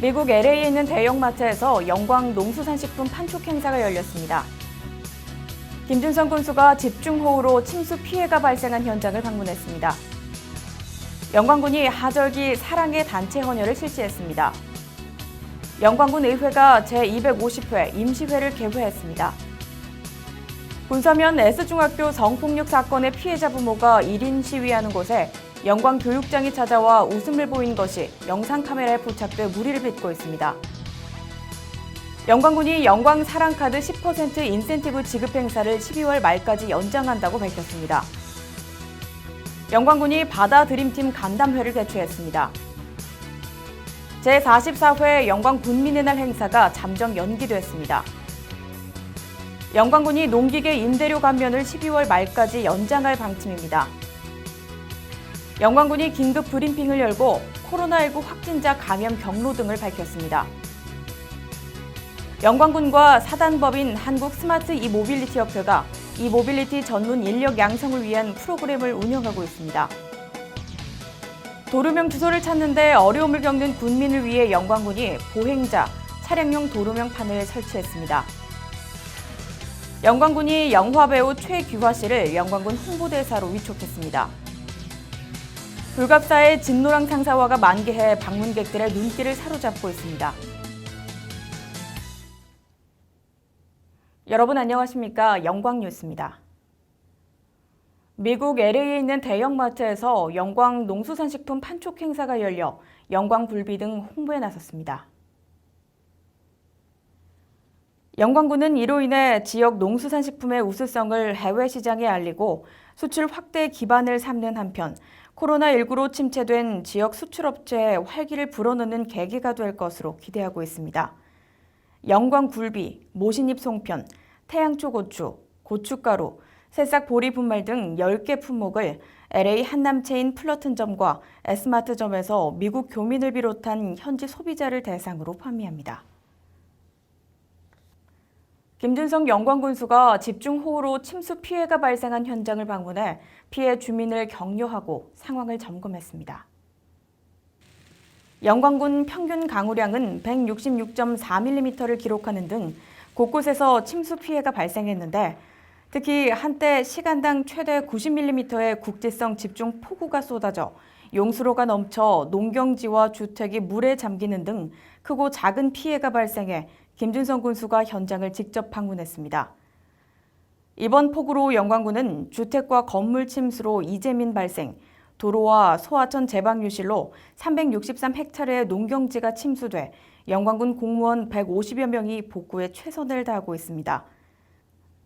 미국 LA에 있는 대형마트에서 영광 농수산식품 판촉 행사가 열렸습니다. 김준성 군수가 집중호우로 침수 피해가 발생한 현장을 방문했습니다. 영광군이 하절기 사랑의 단체 헌혈을 실시했습니다. 영광군 의회가 제250회 임시회를 개회했습니다. 군서면 S중학교 성폭력 사건의 피해자 부모가 1인 시위하는 곳에 영광교육장이 찾아와 웃음을 보인 것이 영상카메라에 포착돼 무리를 빚고 있습니다. 영광군이 영광사랑카드 10% 인센티브 지급 행사를 12월 말까지 연장한다고 밝혔습니다. 영광군이 바다드림팀 간담회를 개최했습니다. 제44회 영광군민의 날 행사가 잠정 연기됐습니다. 영광군이 농기계 임대료 감면을 12월 말까지 연장할 방침입니다. 영광군이 긴급 브리핑을 열고 코로나19 확진자 감염 경로 등을 밝혔습니다. 영광군과 사단법인 한국스마트 이모빌리티협회가 이모빌리티 전문 인력 양성을 위한 프로그램을 운영하고 있습니다. 도로명 주소를 찾는 데 어려움을 겪는 군민을 위해 영광군이 보행자, 차량용 도로명판을 설치했습니다. 영광군이 영화배우 최규화 씨를 영광군 홍보대사로 위촉했습니다. 불갑사의 진노랑 상사화가 만개해 방문객들의 눈길을 사로잡고 있습니다. 여러분 안녕하십니까? 영광뉴스입니다. 미국 LA에 있는 대형마트에서 영광 농수산식품 판촉 행사가 열려 영광 굴비 등 홍보에 나섰습니다. 영광군은 이로 인해 지역 농수산식품의 우수성을 해외 시장에 알리고 수출 확대 기반을 삼는 한편 코로나19로 침체된 지역 수출업체의 활기를 불어넣는 계기가 될 것으로 기대하고 있습니다. 영광 굴비, 모신잎 송편, 태양초 고추, 고춧가루, 새싹 보리 분말 등 10개 품목을 LA 한남체인 플러튼점과 S마트점에서 미국 교민을 비롯한 현지 소비자를 대상으로 판매합니다. 김준성 영광군수가 집중호우로 침수 피해가 발생한 현장을 방문해 피해 주민을 격려하고 상황을 점검했습니다. 영광군 평균 강우량은 166.4mm를 기록하는 등 곳곳에서 침수 피해가 발생했는데 특히 한때 시간당 최대 90mm의 국지성 집중 폭우가 쏟아져 용수로가 넘쳐 농경지와 주택이 물에 잠기는 등 크고 작은 피해가 발생해 김준성 군수가 현장을 직접 방문했습니다. 이번 폭우로 영광군은 주택과 건물 침수로 이재민 발생, 도로와 소하천 제방유실로 363헥타르의 농경지가 침수돼 영광군 공무원 150여 명이 복구에 최선을 다하고 있습니다.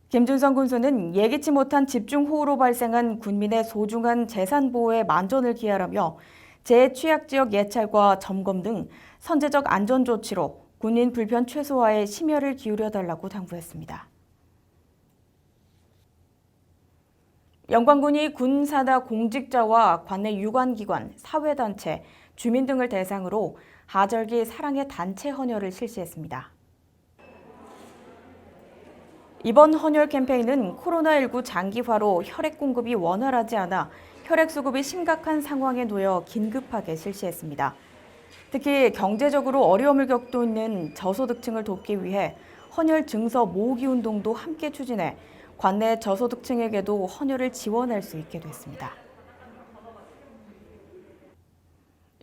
김준성 군수는 예기치 못한 집중호우로 발생한 군민의 소중한 재산 보호에 만전을 기하라며 재취약지역 예찰과 점검 등 선제적 안전조치로 군인 불편 최소화에 심혈을 기울여달라고 당부했습니다. 영광군이 군 산하 공직자와 관내 유관기관, 사회단체, 주민 등을 대상으로 하절기 사랑의 단체 헌혈을 실시했습니다. 이번 헌혈 캠페인은 코로나19 장기화로 혈액 공급이 원활하지 않아 혈액 수급이 심각한 상황에 놓여 긴급하게 실시했습니다. 특히 경제적으로 어려움을 겪고 있는 저소득층을 돕기 위해 헌혈 증서 모으기 운동도 함께 추진해 관내 저소득층에게도 헌혈을 지원할 수 있게 됐습니다.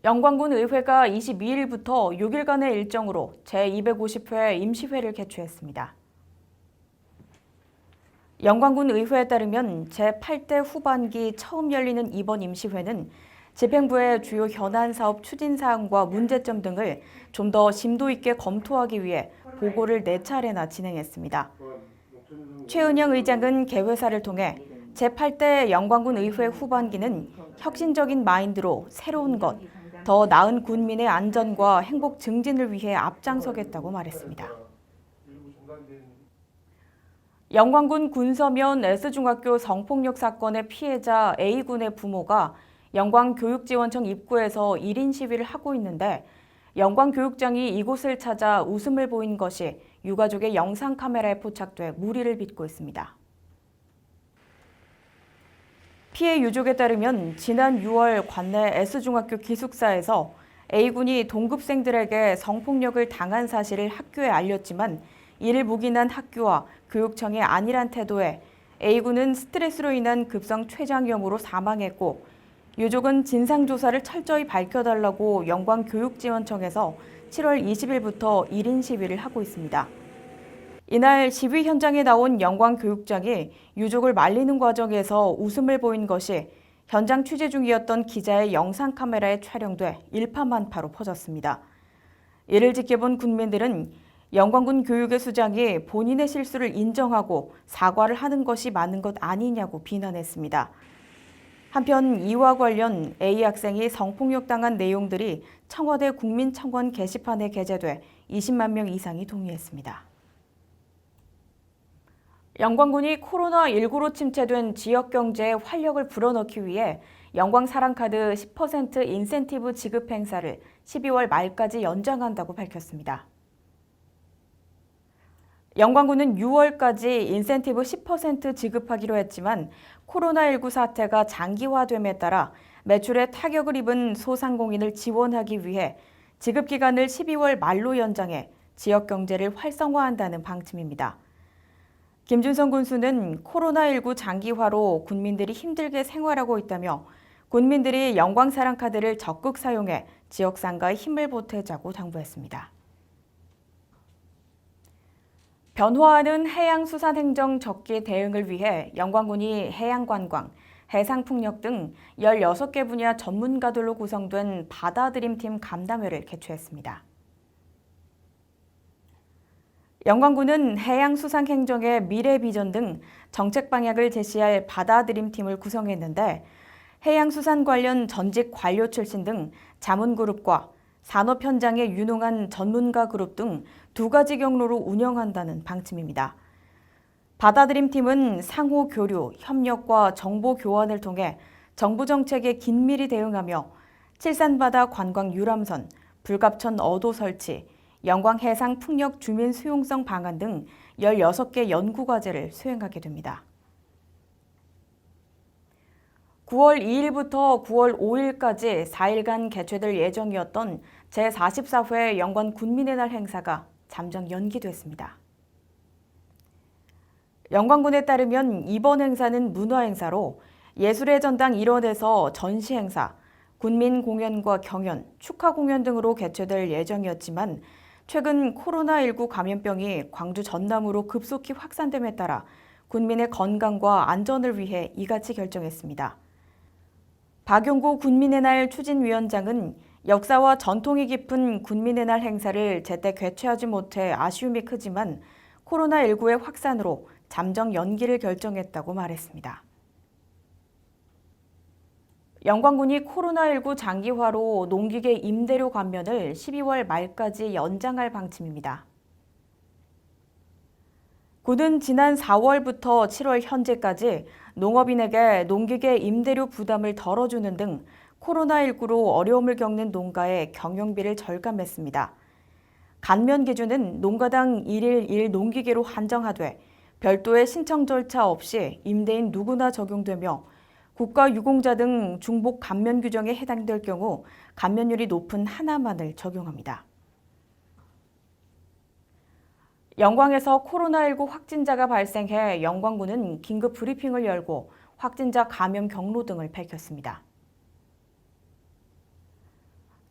영광군 의회가 22일부터 6일간의 일정으로 제250회 임시회를 개최했습니다. 영광군 의회에 따르면 제8대 후반기 처음 열리는 이번 임시회는 집행부의 주요 현안 사업 추진 사항과 문제점 등을 좀 더 심도 있게 검토하기 위해 보고를 4차례나 진행했습니다. 최은영 의장은 개회사를 통해 제8대 영광군 의회 후반기는 혁신적인 마인드로 새로운 것, 더 나은 군민의 안전과 행복 증진을 위해 앞장서겠다고 말했습니다. 영광군 군서면 S중학교 성폭력 사건의 피해자 A군의 부모가 영광교육지원청 입구에서 1인 시위를 하고 있는데 영광교육장이 이곳을 찾아 웃음을 보인 것이 유가족의 영상카메라에 포착돼 무리를 빚고 있습니다. 피해 유족에 따르면 지난 6월 관내 S중학교 기숙사에서 A군이 동급생들에게 성폭력을 당한 사실을 학교에 알렸지만 이를 묵인한 학교와 교육청의 안일한 태도에 A군은 스트레스로 인한 급성 췌장염으로 사망했고 유족은 진상조사를 철저히 밝혀달라고 영광교육지원청에서 7월 20일부터 1인 시위를 하고 있습니다. 이날 시위 현장에 나온 영광교육장이 유족을 말리는 과정에서 웃음을 보인 것이 현장 취재 중이었던 기자의 영상 카메라에 촬영돼 일파만파로 퍼졌습니다. 이를 지켜본 군민들은 영광군 교육의 수장이 본인의 실수를 인정하고 사과를 하는 것이 맞는 것 아니냐고 비난했습니다. 한편 이와 관련 A 학생이 성폭력당한 내용들이 청와대 국민청원 게시판에 게재돼 20만 명 이상이 동의했습니다. 영광군이 코로나19로 침체된 지역 경제에 활력을 불어넣기 위해 영광사랑카드 10% 인센티브 지급 행사를 12월 말까지 연장한다고 밝혔습니다. 영광군은 6월까지 인센티브 10% 지급하기로 했지만 코로나19 사태가 장기화됨에 따라 매출에 타격을 입은 소상공인을 지원하기 위해 지급 기간을 12월 말로 연장해 지역 경제를 활성화한다는 방침입니다. 김준성 군수는 코로나19 장기화로 군민들이 힘들게 생활하고 있다며 군민들이 영광사랑카드를 적극 사용해 지역 상가에 힘을 보태자고 당부했습니다. 변화하는 해양수산행정 적기 대응을 위해 영광군이 해양관광, 해상풍력 등 16개 분야 전문가들로 구성된 바다드림팀 감담회를 개최했습니다. 영광군은 해양수산행정의 미래 비전 등 정책 방향을 제시할 바다드림팀을 구성했는데 해양수산 관련 전직 관료 출신 등 자문그룹과 산업 현장에 유능한 전문가 그룹 등 2가지 경로로 운영한다는 방침입니다. 바다드림팀은 상호 교류, 협력과 정보 교환을 통해 정부 정책에 긴밀히 대응하며 칠산바다 관광 유람선, 불갑천 어도 설치, 영광해상 풍력 주민 수용성 방안 등 16개 연구과제를 수행하게 됩니다. 9월 2일부터 9월 5일까지 4일간 개최될 예정이었던 제44회 영광 군민의 날 행사가 잠정 연기됐습니다. 영광군에 따르면 이번 행사는 문화행사로 예술의 전당 일원에서 전시행사, 군민 공연과 경연, 축하 공연 등으로 개최될 예정이었지만 최근 코로나19 감염병이 광주 전남으로 급속히 확산됨에 따라 군민의 건강과 안전을 위해 이같이 결정했습니다. 박용구 군민의 날 추진위원장은 역사와 전통이 깊은 군민의 날 행사를 제때 개최하지 못해 아쉬움이 크지만 코로나19의 확산으로 잠정 연기를 결정했다고 말했습니다. 영광군이 코로나19 장기화로 농기계 임대료 감면을 12월 말까지 연장할 방침입니다. 군은 지난 4월부터 7월 현재까지 농업인에게 농기계 임대료 부담을 덜어주는 등 코로나19로 어려움을 겪는 농가의 경영비를 절감했습니다. 감면 기준은 농가당 1일 1농기계로 한정하되 별도의 신청 절차 없이 임대인 누구나 적용되며 국가유공자 등 중복 감면 규정에 해당될 경우 감면율이 높은 하나만을 적용합니다. 영광에서 코로나19 확진자가 발생해 영광군은 긴급 브리핑을 열고 확진자 감염 경로 등을 밝혔습니다.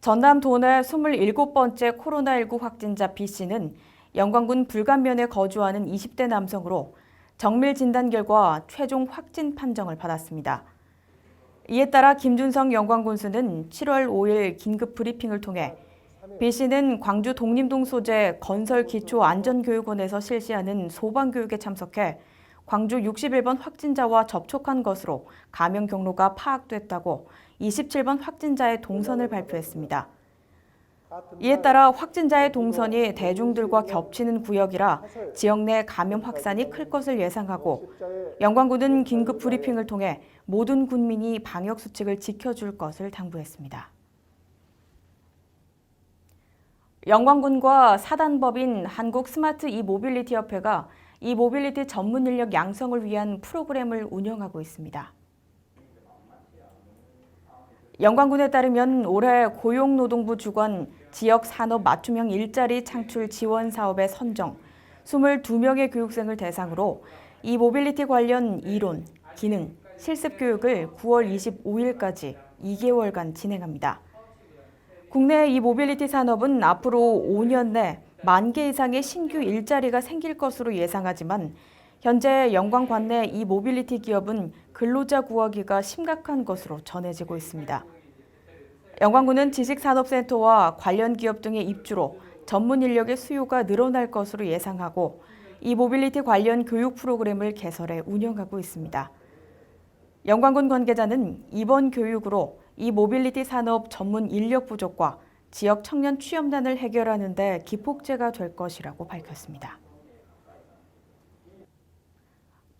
전남 도내 27번째 코로나19 확진자 B씨는 영광군 불감면에 거주하는 20대 남성으로 정밀 진단 결과 최종 확진 판정을 받았습니다. 이에 따라 김준성 영광군수는 7월 5일 긴급 브리핑을 통해 B씨는 광주 독림동 소재 건설기초안전교육원에서 실시하는 소방교육에 참석해 광주 61번 확진자와 접촉한 것으로 감염 경로가 파악됐다고 27번 확진자의 동선을 발표했습니다. 이에 따라 확진자의 동선이 대중들과 겹치는 구역이라 지역 내 감염 확산이 클 것을 예상하고 영광군은 긴급 브리핑을 통해 모든 군민이 방역수칙을 지켜줄 것을 당부했습니다. 영광군과 사단법인 한국스마트 이모빌리티협회가 이모빌리티 전문 인력 양성을 위한 프로그램을 운영하고 있습니다. 영광군에 따르면 올해 고용노동부 주관 지역 산업 맞춤형 일자리 창출 지원 사업에 선정 22명의 교육생을 대상으로 이 모빌리티 관련 이론, 기능, 실습 교육을 9월 25일까지 2개월간 진행합니다. 국내 이 모빌리티 산업은 앞으로 5년 내 10,000개 이상의 신규 일자리가 생길 것으로 예상하지만 현재 영광 관내 이 모빌리티 기업은 근로자 구하기가 심각한 것으로 전해지고 있습니다. 영광군은 지식산업센터와 관련 기업 등의 입주로 전문 인력의 수요가 늘어날 것으로 예상하고 이 모빌리티 관련 교육 프로그램을 개설해 운영하고 있습니다. 영광군 관계자는 이번 교육으로 이 모빌리티 산업 전문 인력 부족과 지역 청년 취업난을 해결하는 데 기폭제가 될 것이라고 밝혔습니다.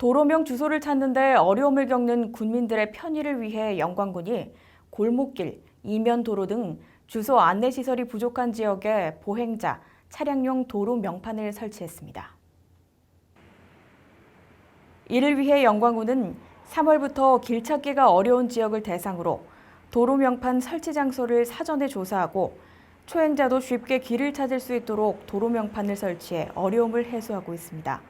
도로명 주소를 찾는 데 어려움을 겪는 군민들의 편의를 위해 영광군이 골목길, 이면 도로 등 주소 안내 시설이 부족한 지역에 보행자, 차량용 도로 명판을 설치했습니다. 이를 위해 영광군은 3월부터 길 찾기가 어려운 지역을 대상으로 도로 명판 설치 장소를 사전에 조사하고 초행자도 쉽게 길을 찾을 수 있도록 도로 명판을 설치해 어려움을 해소하고 있습니다.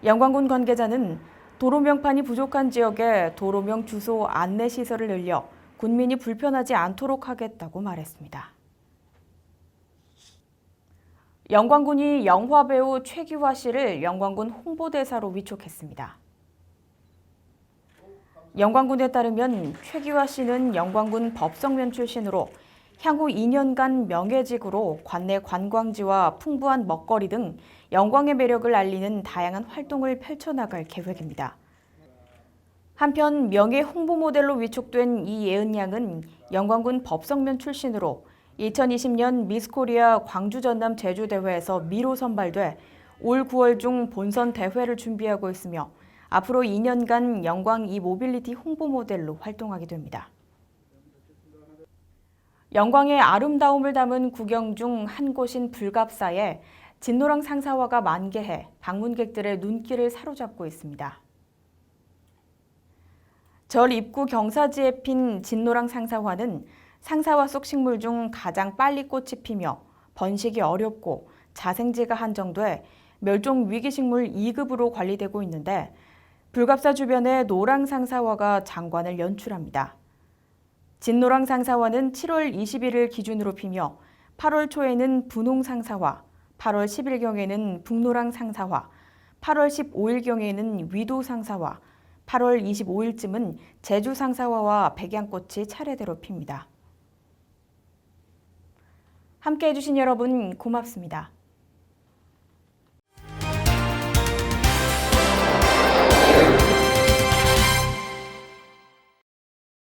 영광군 관계자는 도로 명판이 부족한 지역에 도로명 주소 안내 시설을 늘려 군민이 불편하지 않도록 하겠다고 말했습니다. 영광군이 영화배우 최기화 씨를 영광군 홍보대사로 위촉했습니다. 영광군에 따르면 최기화 씨는 영광군 법성면 출신으로 향후 2년간 명예직으로 관내 관광지와 풍부한 먹거리 등 영광의 매력을 알리는 다양한 활동을 펼쳐나갈 계획입니다. 한편 명예 홍보 모델로 위촉된 이예은 양은 영광군 법성면 출신으로 2020년 미스코리아 광주 전남 제주 대회에서 미로 선발돼 올 9월 중 본선 대회를 준비하고 있으며 앞으로 2년간 영광 이모빌리티 홍보 모델로 활동하게 됩니다. 영광의 아름다움을 담은 구경 중 한 곳인 불갑사에 진노랑 상사화가 만개해 방문객들의 눈길을 사로잡고 있습니다. 절 입구 경사지에 핀 진노랑 상사화는 상사화 속 식물 중 가장 빨리 꽃이 피며 번식이 어렵고 자생지가 한정돼 멸종 위기식물 2급으로 관리되고 있는데 불갑사 주변에 노랑 상사화가 장관을 연출합니다. 진노랑 상사화는 7월 21일 기준으로 피며 8월 초에는 분홍 상사화, 8월 10일경에는 북노랑 상사화, 8월 15일경에는 위도 상사화, 8월 25일쯤은 제주 상사화와 백양꽃이 차례대로 핍니다. 함께해 주신 여러분 고맙습니다.